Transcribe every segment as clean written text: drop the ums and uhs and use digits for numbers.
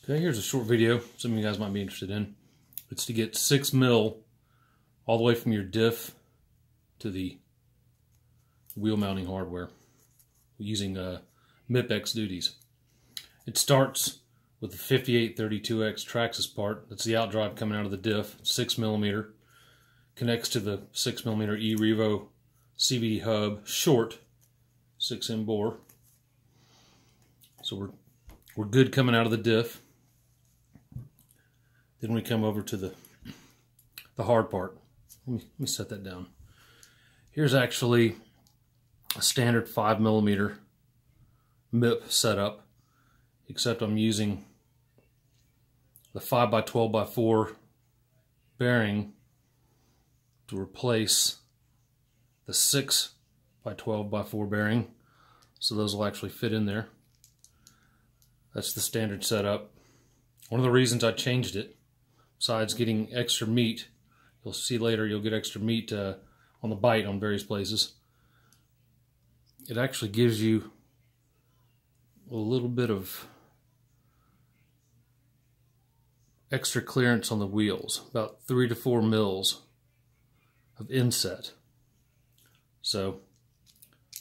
Okay, here's a short video some of you guys might be interested in. It's to get 6 mil all the way from your diff to the wheel mounting hardware using MIP-X duties. It starts with the 5832X Traxxas part. That's the outdrive coming out of the diff, 6 millimeter. Connects to the 6 millimeter eRevo CVD hub, short 6M bore. So we're good coming out of the diff. Then we come over to the hard part. Let me set that down. Here's actually a standard 5 millimeter MIP setup, except I'm using the 5x12x4 bearing to replace the 6x12x4 bearing, so those will actually fit in there. That's the standard setup. One of the reasons I changed it, besides getting extra meat, you'll see later you'll get extra meat on the bite on various places, it actually gives you a little bit of extra clearance on the wheels, about 3 to 4 mils of inset. So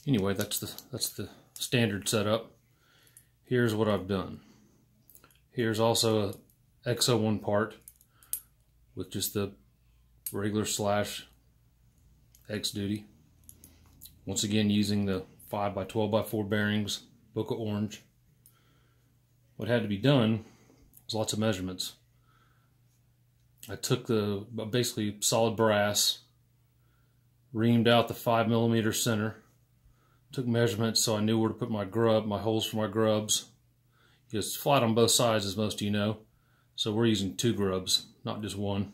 anyway, that's the standard setup. Here's what I've done. Here's also a X01 part with just the regular /X duty. Once again, using the 5x12x4 bearings, Boca Orange. What had to be done was lots of measurements. I took the basically solid brass, reamed out the 5 millimeter center, took measurements so I knew where to put my grub, my holes for my grubs. It's flat on both sides, as most of you know, so we're using 2 grubs, not just one.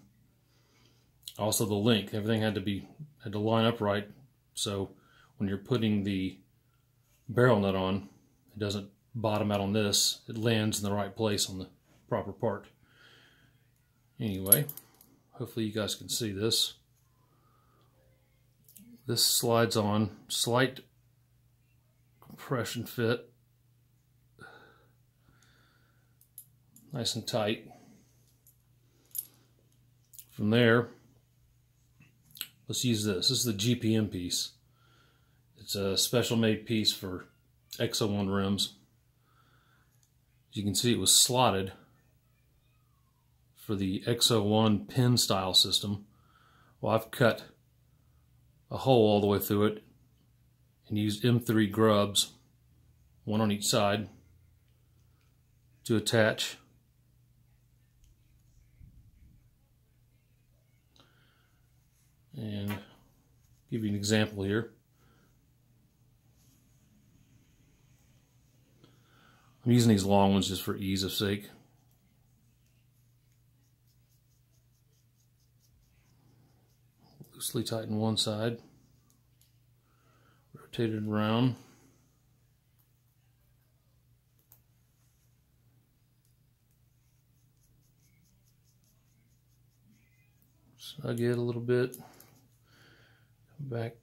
Also the length, everything had to line up right, so when you're putting the barrel nut on, it doesn't bottom out on this, it lands in the right place on the proper part. Anyway, hopefully you guys can see this. This slides on, slight compression fit, nice and tight. From there, let's use this. This is the GPM piece. It's a special made piece for X01 rims. As you can see, it was slotted for the X01 pin style system. Well, I've cut a hole all the way through it and used M3 grubs, one on each side, to attach. And give you an example here. I'm using these long ones just for ease of sake. Loosely tighten one side, rotate it around. Snug it a little bit. Come back.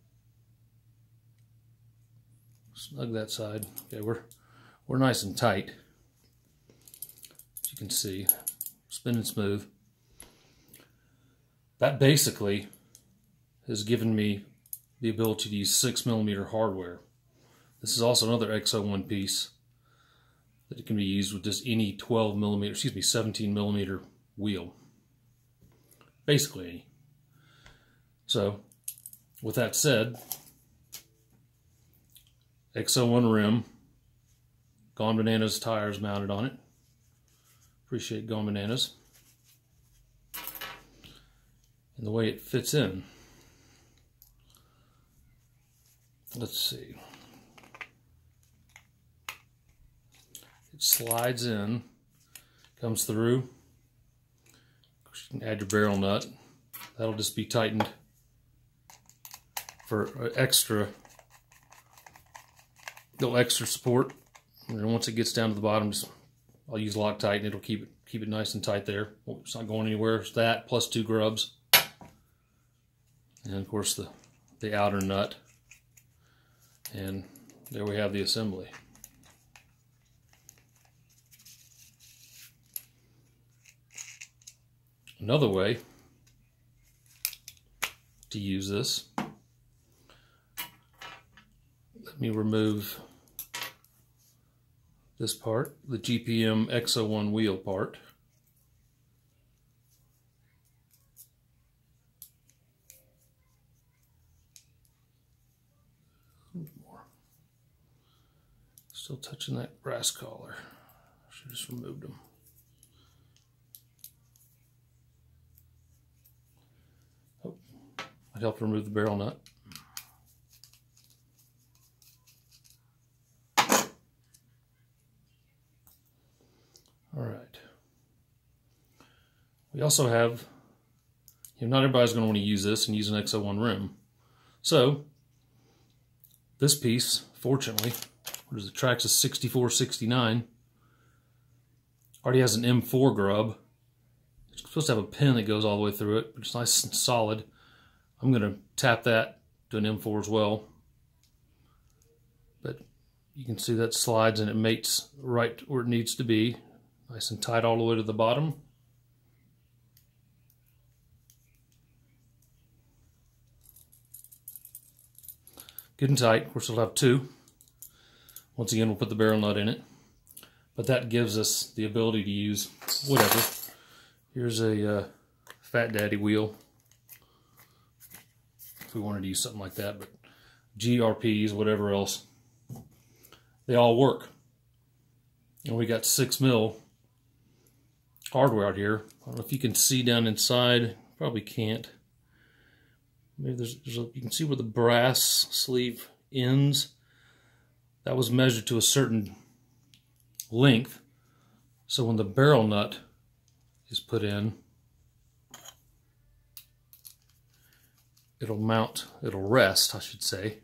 Snug that side. Okay, we're nice and tight. As you can see, spinning smooth. That basically has given me the ability to use 6 millimeter hardware. This is also another X01 piece that it can be used with just any 17 millimeter wheel. Basically any. So, with that said, X01 rim, Gone Bananas tires mounted on it. Appreciate Gone Bananas. And the way it fits in. Let's see. It slides in, comes through. You can add your barrel nut. That'll just be tightened for extra, little extra support. And then once it gets down to the bottom, I'll use Loctite and it'll keep it nice and tight there. It's not going anywhere. It's that plus 2 grubs, and of course the outer nut. And there we have the assembly. Another way to use this, let me remove this part, the GPM X01 wheel part. More. Still touching that brass collar. Should have just removed them. Oh, I'd help remove the barrel nut. All right. We also have, not everybody's going to want to use this and use an X01 rim. So this piece, fortunately, what is it, Traxxas 6469, already has an M4 grub. It's supposed to have a pin that goes all the way through it, but it's nice and solid. I'm going to tap that to an M4 as well. But you can see that slides and it mates right where it needs to be. Nice and tight all the way to the bottom. Good and tight. Of course, we'll have two. Once again, we'll put the barrel nut in it. But that gives us the ability to use whatever. Here's a Fat Daddy wheel, if we wanted to use something like that. But GRPs, whatever else, they all work. And we got 6mm hardware out here. I don't know if you can see down inside. Probably can't. Maybe you can see where the brass sleeve ends. That was measured to a certain length. So when the barrel nut is put in, it'll rest, I should say,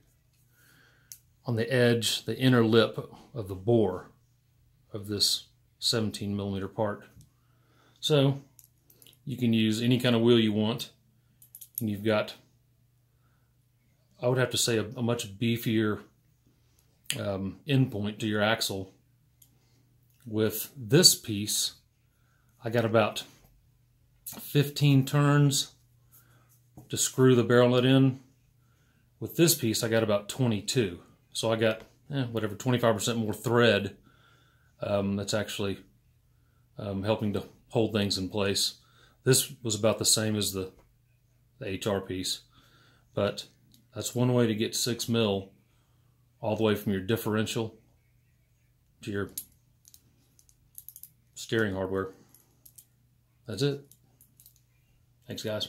on the edge, the inner lip of the bore of this 17mm part. So you can use any kind of wheel you want, and you've got, I would have to say, a much beefier endpoint to your axle. With this piece, I got about 15 turns to screw the barrel nut in. With this piece, I got about 22. So I got, whatever, 25% more thread that's actually helping to hold things in place. This was about the same as the HR piece, but that's one way to get 6mm all the way from your differential to your steering hardware. That's it. Thanks, guys.